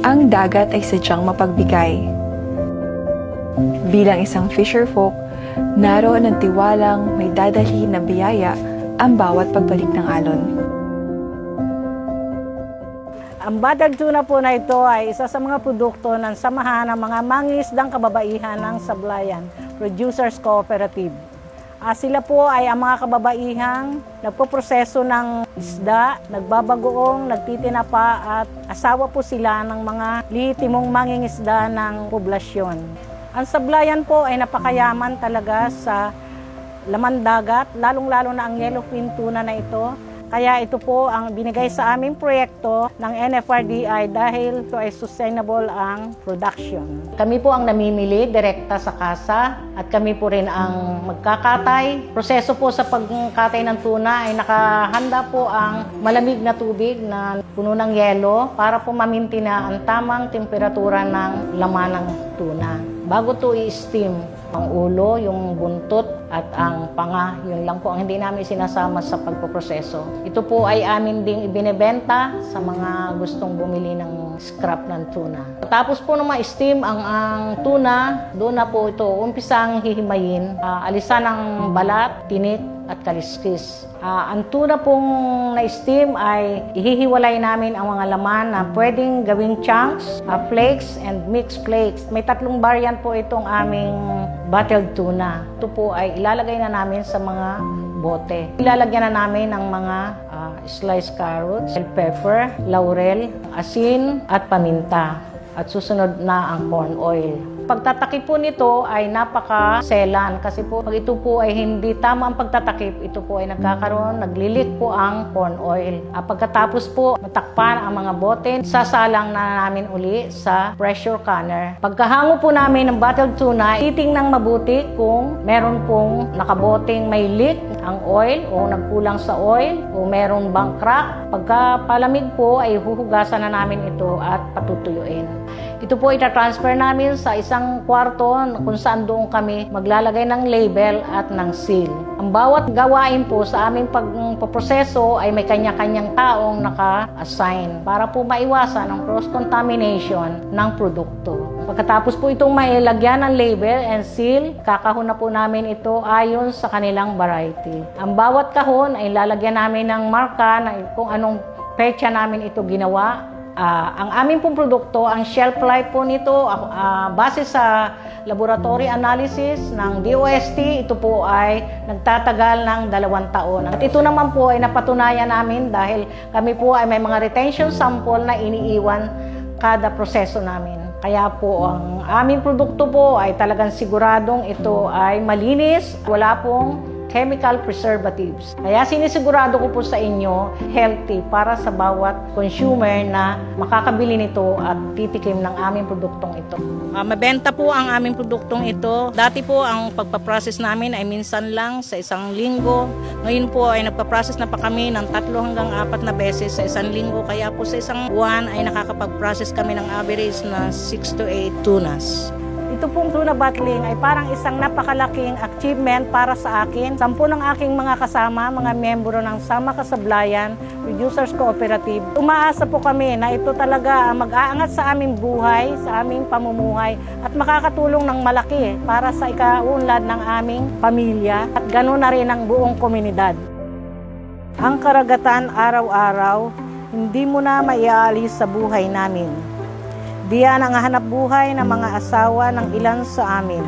Ang dagat ay sadyang mapagbigay. Bilang isang fisher folk, naroon ang tiwalang may dadalhin na biyaya ang bawat pagbalik ng alon. Ang battered tuna po na ito ay isa sa mga produkto ng samahan ng mga mangingisdang kababaihan ng Sablayan Producers Cooperative. Sila po ay ang mga kababaihang nagpoproseso ng isda, nagbabagoong, nagtitinapa at asawa po sila ng mga lihitimong mangingisda ng poblasyon. Ang Sablayan po ay napakayaman talaga sa laman dagat, lalong-lalo na ang yellowfin tuna na ito. Kaya ito po ang binigay sa aming proyekto ng NFRDI dahil ito ay sustainable ang production. Kami po ang namimili direkta sa kasa at kami po rin ang magkakatay. Proseso po sa pagkatay ng tuna ay nakahanda po ang malamig na tubig na puno ng yelo para po mamintina ang tamang temperatura ng laman ng tuna. Bago ito i-steam, ang ulo, yung buntot at ang panga, yun lang po ang hindi namin sinasama sa pagpoproseso. Ito po ay amin ding ibinebenta sa mga gustong bumili ng scrap ng tuna. Tapos po nung ma-steam ang tuna, doon na po ito umpisang hihimayin, alisan ng balat, tinik at kaliskis. Ang tuna pong na-steam ay ihihiwalay namin ang mga laman na pwedeng gawing chunks, flakes, and mixed flakes. May 3 variant po itong aming bottled tuna. Ito po ay ilalagay na namin sa mga bote. Ilalagyan na namin ng mga sliced carrots, bell pepper, laurel, asin at paminta. At susunod na ang corn oil. Pagtatakip po nito ay napaka-selan kasi po pag ito po ay hindi tama ang pagtatakip, ito po ay naglilik po ang corn oil. Pagkatapos po matakpan ang mga bote, sasalang na namin uli sa pressure canner. Pagkahango po namin ng bottled tuna, titingnang mabuti kung meron pong nakaboteng may leak ang oil o nagkulang sa oil o meron bang crack. Pagka palamig po ay huhugasan na namin ito at patutuyuin. Ito po itatransfer namin sa isang kwarto kung saan doon kami maglalagay ng label at ng seal. Ang bawat gawain po sa aming pagpoproseso ay may kanya-kanyang taong naka-assign para po maiwasan ang cross-contamination ng produkto. Pagkatapos po itong mailagyan ng label and seal, kakahon na po namin ito ayon sa kanilang variety. Ang bawat kahon ay lalagyan namin ng marka na kung anong petsa namin ito ginawa. Ang aming pong produkto, ang shelf life po nito, base sa laboratory analysis ng DOST, ito po ay nagtatagal ng 2 taon. At ito naman po ay napatunayan namin dahil kami po ay may mga retention sample na iniiwan kada proseso namin. Kaya po ang aming produkto po ay talagang siguradong ito ay malinis, wala pong chemical preservatives. Kaya sinisigurado ko po sa inyo, healthy para sa bawat consumer na makakabili nito at titikim ng aming produktong ito. Mabenta po ang aming produktong ito. Dati po ang pagpaprocess namin ay minsan lang sa 1 linggo. Ngayon po ay nagpaprocess na pa kami ng 3 hanggang 4 na beses sa 1 linggo. Kaya po sa 1 buwan ay nakakapag-process kami ng average na 6 to 8 tunas. Ito pong tuna bottling ay parang isang napakalaking achievement para sa akin. 10 ng aking mga kasama, mga miyembro ng Sama Ka Sablayan Producers Cooperative. Umaasa po kami na ito talaga mag-aangat sa aming buhay, sa aming pamumuhay at makakatulong ng malaki para sa ikaunlad ng aming pamilya at ganoon na rin ang buong komunidad. Ang karagatan araw-araw, hindi mo na maiaalis sa buhay namin. Diyan ang hanap buhay ng mga asawa ng ilan sa amin.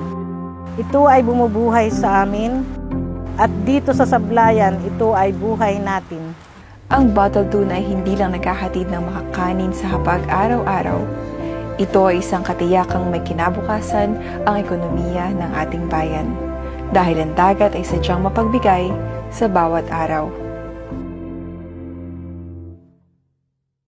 Ito ay bumubuhay sa amin at dito sa Sablayan, ito ay buhay natin. Ang bottled tuna ay hindi lang naghahatid ng makakanin sa hapag araw-araw. Ito ay isang katiyakang may kinabukasan ang ekonomiya ng ating bayan. Dahil ang dagat ay sadyang mapagbigay sa bawat araw.